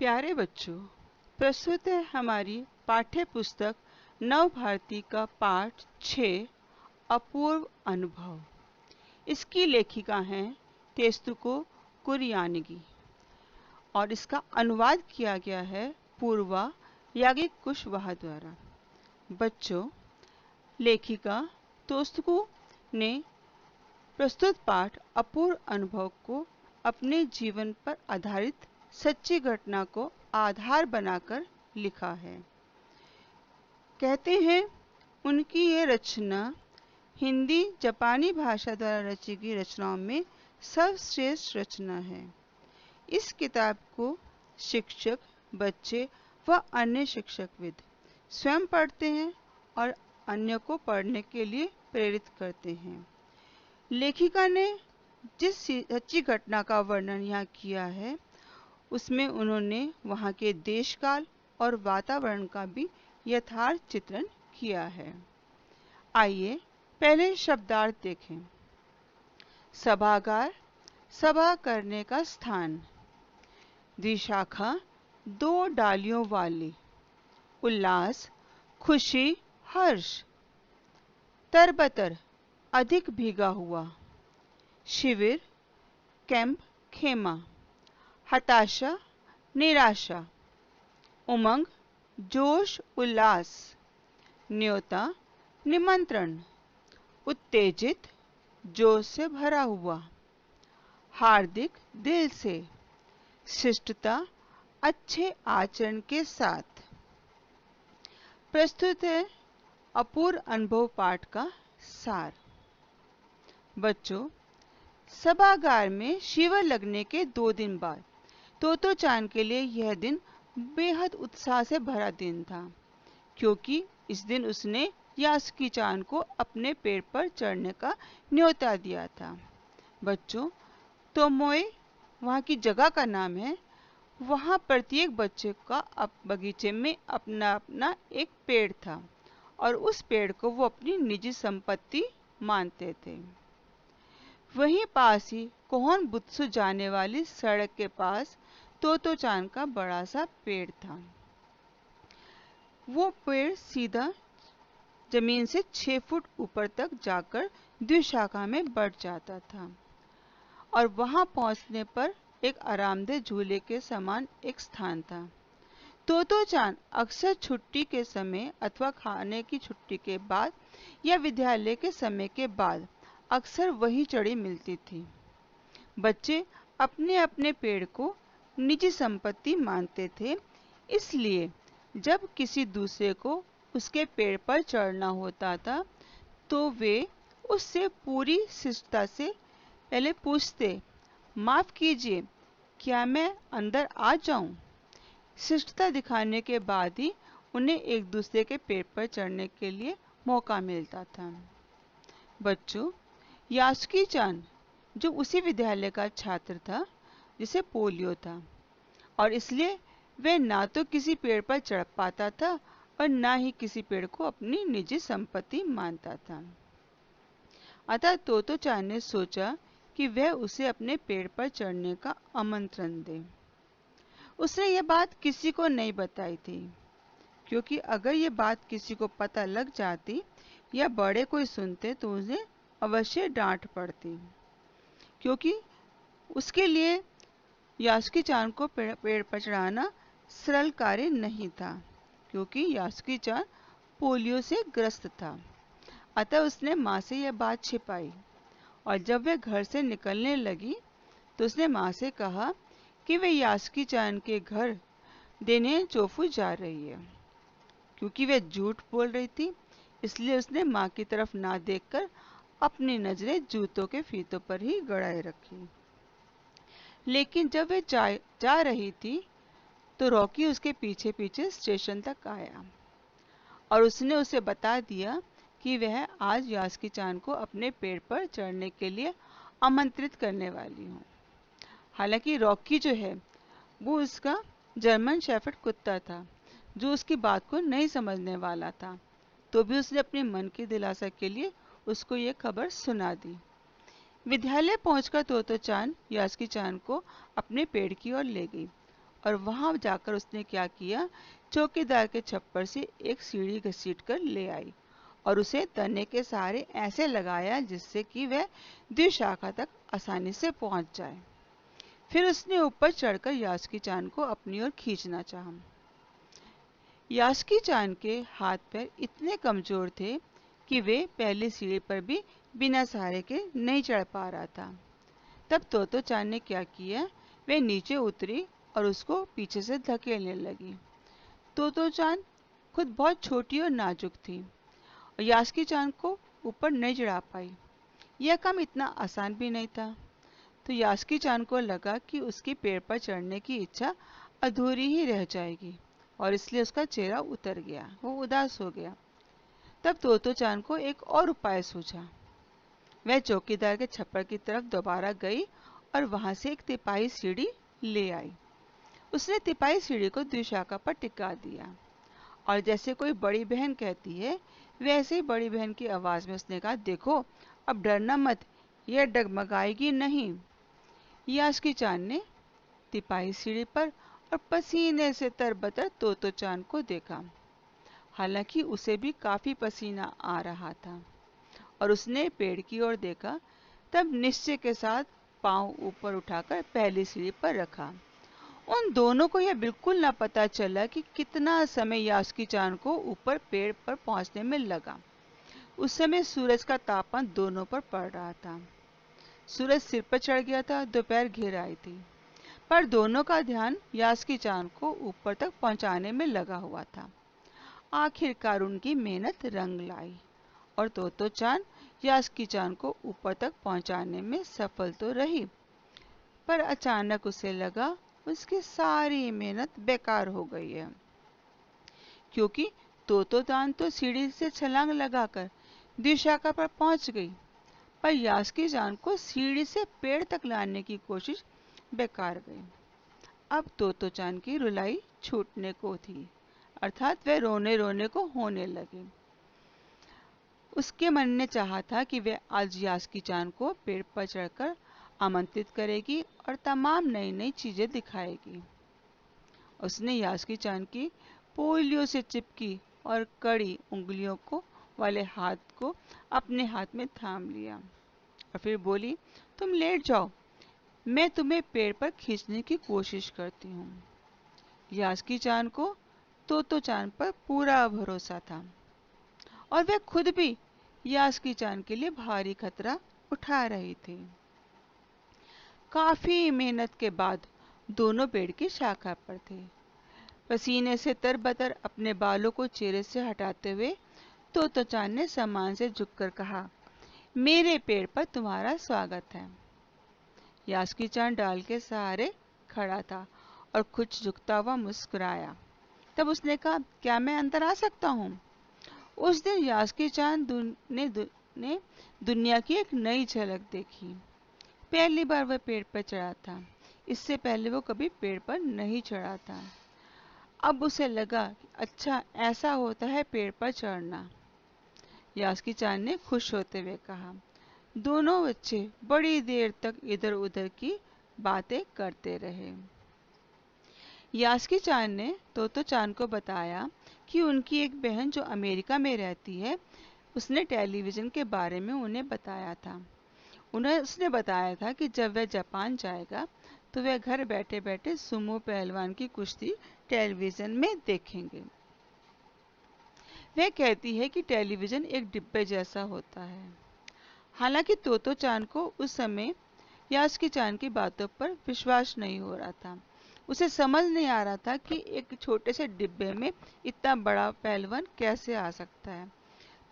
प्यारे बच्चों, प्रस्तुत है हमारी पाठ्य पुस्तक नव भारती का पाठ 6 अपूर्व अनुभव। इसकी लेखिका हैं तेस्तुको कुरियानगी और इसका अनुवाद किया गया है पूर्वा याज्ञिक कुशवाहा द्वारा। बच्चों, लेखिका तेस्तुको ने प्रस्तुत पाठ अपूर्व अनुभव को अपने जीवन पर आधारित सच्ची घटना को आधार बनाकर लिखा है। कहते हैं उनकी ये रचना हिंदी जापानी भाषा द्वारा रची गई रचनाओं में सर्वश्रेष्ठ रचना है। इस किताब को शिक्षक, बच्चे व अन्य शिक्षकविद स्वयं पढ़ते हैं और अन्य को पढ़ने के लिए प्रेरित करते हैं। लेखिका ने जिस सच्ची घटना का वर्णन यहाँ किया है उसमें उन्होंने वहाँ के देश काल और वातावरण का भी यथार्थ चित्रण किया है। आइए पहले शब्दार्थ देखें। सभागार, सभा करने का स्थान। द्विशाखा, दो डालियों वाली। उल्लास, खुशी, हर्ष। तरबतर, अधिक भीगा हुआ। शिविर, कैंप, खेमा। हताशा, निराशा। उमंग, जोश, उल्लास। न्योता, निमंत्रण। उत्तेजित, जोश से भरा हुआ। हार्दिक, दिल से। शिष्टता, अच्छे आचरण के साथ। प्रस्तुत है अपूर्व अनुभव पाठ का सार। बच्चों, सभागार में शिविर लगने के 2 दिन बाद तोतो-चान के लिए यह दिन बेहद उत्साह से भरा दिन था, क्योंकि इस दिन उसने यासुकी-चान को अपने पेड़ पर चढ़ने का न्योता दिया था। बच्चों, तोमोए वहाँ की जगह का नाम है। वहाँ प्रत्येक बच्चे का बगीचे में अपना अपना एक पेड़ था और उस पेड़ को वो अपनी निजी संपत्ति मानते थे। वहीं पास ही कोहोन बुत्सु जाने वाली सड़क के पास तोतो-चान का बड़ा सा पेड़ था। वो पेड़ सीधा जमीन से 6 फुट ऊपर तक जाकर द्विशाखा में बढ़ जाता था और वहां पहुंचने पर एक आरामदेह झूले के समान एक स्थान था। तोतो-चान अक्सर छुट्टी के समय अथवा खाने की छुट्टी के बाद या विद्यालय के समय के बाद अक्सर वही चढ़ी मिलती थी। बच्चे अपने अपने पेड़ को निजी संपत्ति मानते थे, इसलिए जब किसी दूसरे को उसके पेड़ पर चढ़ना होता था तो वे उससे पूरी शिष्टता से पहले पूछते, माफ कीजिए, क्या मैं अंदर आ जाऊं? शिष्टता दिखाने के बाद ही उन्हें एक दूसरे के पेड़ पर चढ़ने के लिए मौका मिलता था। बच्चों, यासुकी-चान जो उसी विद्यालय का छात्र था जिसे पोलियो था और इसलिए वह ना तो किसी पेड़ पर चढ़ पाता था और ना ही किसी पेड़ को अपनी निजी संपत्ति मानता था। अतः तोतो-चान ने सोचा कि वह उसे अपने पेड़ पर चढ़ने का आमंत्रण दे। उसने यह बात किसी को नहीं बताई थी, क्योंकि अगर यह बात किसी को पता लग जाती या बड़े कोई सुनते तो उन्हें अवश्य डांट पड़ती, क्योंकि उसके लिए यासुकी-चान को पेड़ पर चढ़ाना सरल कार्य नहीं था, क्योंकि यासुकी-चान पोलियो से ग्रस्त था। अतः उसने माँ से यह बात छिपाई और जब वह घर से निकलने लगी तो उसने माँ से कहा कि वह यासुकी-चान के घर देने चोफू जा रही है। क्योंकि वह झूठ बोल रही थी, इसलिए उसने माँ की तरफ ना देखकर अपनी नजरें जूतों के फीतों पर ही गड़ाए रखी। लेकिन जब वह जा रही थी तो रॉकी उसके पीछे पीछे स्टेशन तक आया और उसने उसे बता दिया कि वह आज यासुकी-चान को अपने पेड़ पर चढ़ने के लिए आमंत्रित करने वाली हूँ। हालांकि रॉकी जो है वो उसका जर्मन शेफर्ड कुत्ता था जो उसकी बात को नहीं समझने वाला था, तो भी उसने अपने मन की दिलासा के लिए उसको ये खबर सुना दी। विद्यालय पहुंचकर तोतो-चान यासुकी-चान को अपने पेड़ की ओर ले गई और वहां जाकर उसने क्या किया, चौकीदार के छप्पर से एक सीढ़ी घसीट कर ले आई और उसे तने के सहारे ऐसे लगाया जिससे कि वह द्विशाखा तक आसानी से पहुंच जाए। फिर उसने ऊपर चढ़कर यास्की चान को अपनी ओर खींचना चाहा। यास्की चान के हाथ पैर इतने कमजोर थे कि वे पहली सीढ़ी पर भी बिना सहारे के नहीं चढ़ पा रहा था। तब तोतो चान ने क्या किया, वे नीचे उतरी और उसको पीछे से धकेलने लगी। तोतो चान खुद बहुत छोटी और नाजुक थी और यास्की चान को ऊपर नहीं चढ़ा पाई। यह काम इतना आसान भी नहीं था। तो यास्की चान को लगा कि उसकी पेड़ पर चढ़ने की इच्छा अधूरी ही रह जाएगी और इसलिए उसका चेहरा उतर गया, वो उदास हो गया। तब तोतो चान को एक और उपाय सूझा। वह चौकीदार के छप्पर की तरफ दोबारा गई और वहां से एक तिपाही सीढ़ी ले आई। उसने तिपाही सीढ़ी को द्विशाखा पर टिका दिया और जैसे कोई बड़ी बहन कहती है वैसे ही बड़ी बहन की आवाज में उसने कहा, देखो अब डरना मत, यह डगमगाएगी नहीं। यास्की चान ने तिपाही सीढ़ी पर और पसीने से तरबतर तोतो चान को देखा। हालांकि उसे भी काफी पसीना आ रहा था और उसने पेड़ की ओर देखा। तब निश्चय के साथ पांव ऊपर उठाकर पहली सीढ़ी पर रखा। उन दोनों को यह बिल्कुल न पता चला कि कितना समय यास्की चान को ऊपर पेड़ पर पहुंचने में लगा। उस समय सूरज का तापमान दोनों पर पड़ रहा था। सूरज सिर पर चढ़ गया था, दोपहर घिर आई थी, पर दोनों का ध्यान यास्की चान को ऊपर तक पहुंचाने में लगा हुआ था। आखिरकार उनकी मेहनत रंग लाई और तोतो चान यास्की चान को ऊपर तक पहुंचाने में सफल तो रही, पर अचानक उसे लगा उसकी सारी मेहनत बेकार हो गई है, क्योंकि तोतो चान तो सीढ़ी से छलांग लगाकर द्विशाखा पर पहुंच गई, पर यास्की चान को सीढ़ी से पेड़ तक लाने की कोशिश बेकार गई। अब तोतो चान की रुलाई छूटने को थी, अर्थात वह रोने रोने को होने लगी। उसके मन ने चाहा था कि वह आज यास्की चान को पेड़ पर चढ़कर आमंत्रित करेगी और तमाम नई नई चीजें दिखाएगी। उसने यास्की चान की पोलियो से चिपकी और कड़ी उंगलियों को वाले हाथ को अपने हाथ में थाम लिया और फिर बोली, तुम लेट जाओ, मैं तुम्हें पेड़ पर खींचने की कोशिश करती हूँ। यास्की चान को तोतो चान पर पूरा भरोसा था और वह खुद भी यास्की चान के लिए भारी खतरा उठा रही थी। काफी मेहनत के बाद दोनों पेड़ की शाखा पर थे। पसीने से तरबतर अपने बालों को चेहरे से हटाते हुए तोतो चान ने सम्मान से झुककर कहा, मेरे पेड़ पर तुम्हारा स्वागत है। यास्की चान डाल के सहारे खड़ा था और कुछ झुकता हुआ मुस्कुराया। तब उसने कहा, क्या मैं अंदर आ सकता हूँ? उस दिन यास्की चान ने दुनिया की एक नई झलक देखी। पहली बार वह पेड़ पर चढ़ा था। इससे पहले वो कभी पेड़ पर नहीं चढ़ा था। अब उसे लगा, अच्छा ऐसा होता है पेड़ पर चढ़ना। यास्की चान ने खुश होते हुए कहा। दोनों बच्चे बड़ी देर तक इधर उधर की बातें करते रहे। यास्की चान ने तोतो चान को बताया कि उनकी एक बहन जो अमेरिका में रहती है, उसने टेलीविज़न के बारे में उन्हें बताया था। उसने बताया था कि जब वह जापान जाएगा तो वह घर बैठे बैठे सुमो पहलवान की कुश्ती टेलीविज़न में देखेंगे। वह कहती है कि टेलीविज़न एक डिब्बे जैसा होता है। हालांकि तोतो चान को उस समय यास्की चान की बातों पर विश्वास नहीं हो रहा था। उसे समझ नहीं आ रहा था कि एक छोटे से डिब्बे में इतना बड़ा पहलवान कैसे आ सकता है,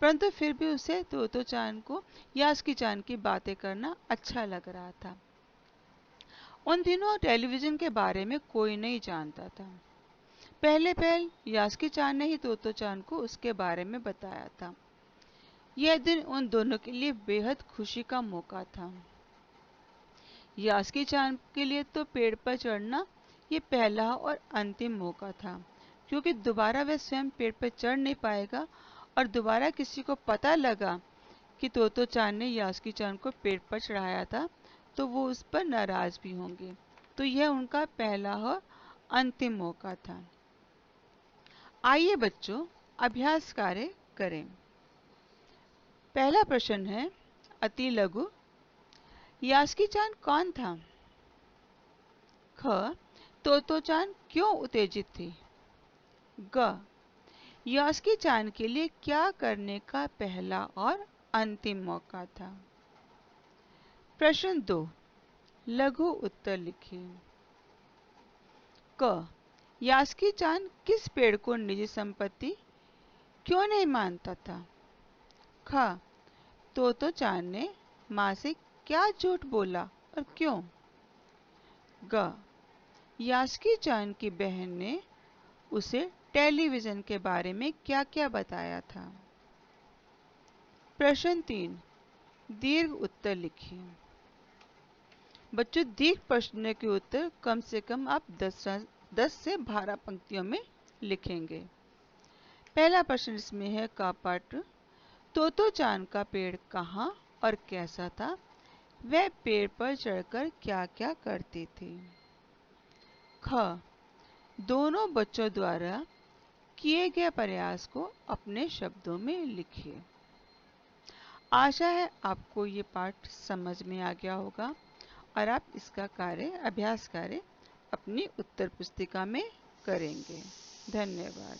परंतु फिर भी उसे तोतो चान को यास्की चान की बातें करना अच्छा लग रहा था। उन दिनों टेलीविज़न के बारे में कोई नहीं जानता था। पहले यास्की चान ने ही तोतो चान को उसके बारे में बताया था। यह दिन उन दोनों के लिए बेहद खुशी का मौका था। यास्की चान के लिए तो पेड़ पर चढ़ना ये पहला और अंतिम मौका था, क्योंकि दोबारा वह स्वयं पेड़ पर चढ़ नहीं पाएगा और दोबारा किसी को पता लगा कि तोतो चान ने यास्की चान को पेड़ पर चढ़ाया था तो वो उस पर नाराज भी होंगे। तो यह उनका पहला और अंतिम मौका था। आइए बच्चों, अभ्यास कार्य करें। पहला प्रश्न है अति लघु। यास्की चान कौन था? ख। तोतो चान क्यों उत्तेजित थी? ग। यास्की चान के लिए क्या करने का पहला और अंतिम मौका था? प्रश्न 2, लघु उत्तर लिखिए। क। यास्की चान किस पेड़ को निजी संपत्ति क्यों नहीं मानता था? ख। तोतो चान ने मां से क्या झूठ बोला और क्यों? ग। यास्की चान की बहन ने उसे टेलीविजन के बारे में क्या-क्या बताया था? प्रश्न 3, दीर्घ उत्तर लिखिए। बच्चों, दीर्घ प्रश्न के उत्तर कम से कम आप 10 से 12 पंक्तियों में लिखेंगे। पहला प्रश्न इसमें है का पाठ। तोतो चान का पेड़ कहाँ और कैसा था? वह पेड़ पर चढ़कर क्या-क्या करती थी? ख। दोनों बच्चों द्वारा किए गए प्रयास को अपने शब्दों में लिखिए। आशा है आपको ये पाठ समझ में आ गया होगा और आप इसका अभ्यास कार्य अपनी उत्तर पुस्तिका में करेंगे। धन्यवाद।